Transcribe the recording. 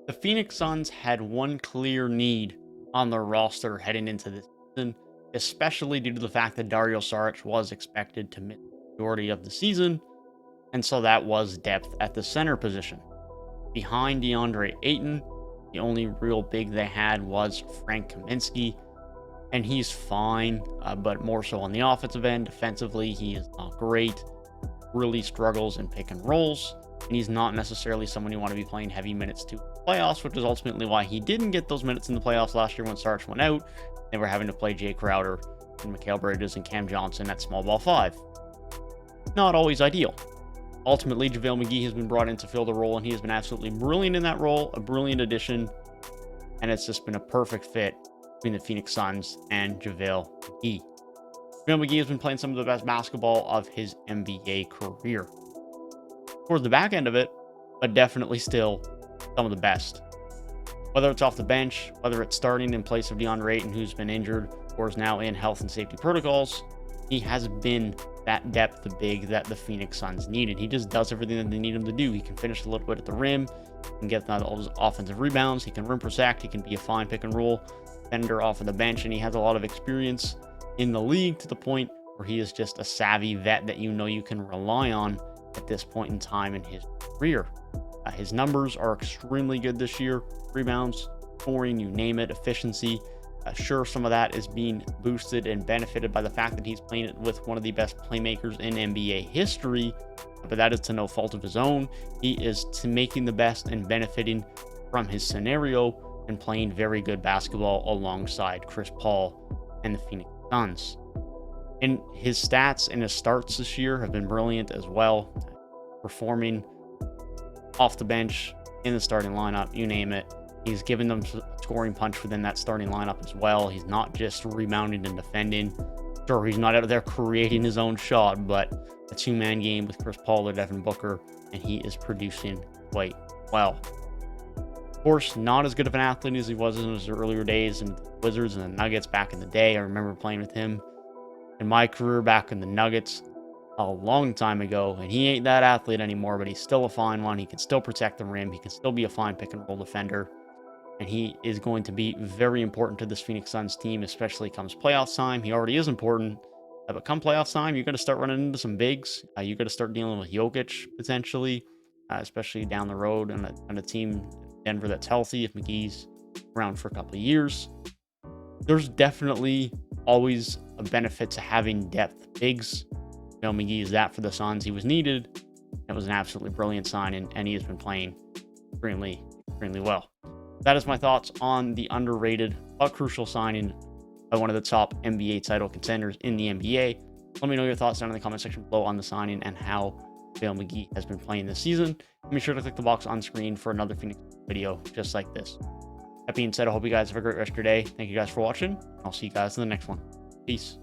The Phoenix Suns had one clear need on their roster heading into this season, especially due to the fact that Dario Saric was expected to miss the majority of the season, and so that was depth at the center position. Behind DeAndre Ayton, the only real big they had was Frank Kaminsky, and he's fine, but more so on the offensive end. Defensively, he is not great, really struggles in pick and rolls, and he's not necessarily someone you want to be playing heavy minutes to playoffs, which is ultimately why he didn't get those minutes in the playoffs last year when Sarge went out. They were having to play Jay Crowder and Mikal Bridges and Cam Johnson at small ball 5. Not always ideal. Ultimately, JaVale McGee has been brought in to fill the role, and he has been absolutely brilliant in that role, a brilliant addition, and it's just been a perfect fit between the Phoenix Suns and JaVale McGee. JaVale McGee has been playing some of the best basketball of his NBA career. Towards the back end of it, but definitely still some of the best. Whether it's off the bench, whether it's starting in place of DeAndre Ayton, who's been injured or is now in health and safety protocols, he has been that depth big that the Phoenix Suns needed. He just does everything that they need him to do. He can finish a little bit at the rim, he can get all those offensive rebounds, he can rim protect, he can be a fine pick and roll defender off of the bench, and he has a lot of experience in the league to the point where he is just a savvy vet that you can rely on at this point in time in his career. His numbers are extremely good this year. Rebounds, scoring, you name it, efficiency. Sure, some of that is being boosted and benefited by the fact that he's playing it with one of the best playmakers in NBA history, but that is to no fault of his own. He is making the best and benefiting from his scenario and playing very good basketball alongside Chris Paul and the Phoenix Suns. And his stats and his starts this year have been brilliant as well, performing off the bench, in the starting lineup, you name it. He's given them a scoring punch within that starting lineup as well. He's not just rebounding and defending. Sure, he's not out there creating his own shot, but a two-man game with Chris Paul or Devin Booker, and he is producing quite well. Of course, not as good of an athlete as he was in his earlier days in the Wizards and the Nuggets back in the day. I remember playing with him in my career back in the Nuggets a long time ago, and he ain't that athlete anymore, but he's still a fine one. He can still protect the rim. He can still be a fine pick and roll defender, and he is going to be very important to this Phoenix Suns team, especially comes playoff time. He already is important, but come playoff time, you're going to start running into some bigs. You're going to start dealing with Jokic potentially, especially down the road on a team Denver that's healthy if McGee's around for a couple of years. There's definitely always a benefit to having depth bigs. McGee is that for the Suns. He was needed. It was an absolutely brilliant signing, and he has been playing extremely well. That is my thoughts on the underrated but crucial signing by one of the top NBA title contenders in the NBA. Let me know your thoughts down in the comment section below on the signing and how JaVale McGee has been playing this season. Be sure to click the box on screen for another Phoenix video just like this. That being said, I hope you guys have a great rest of your day. Thank you guys for watching. I'll see you guys in the next one. Peace.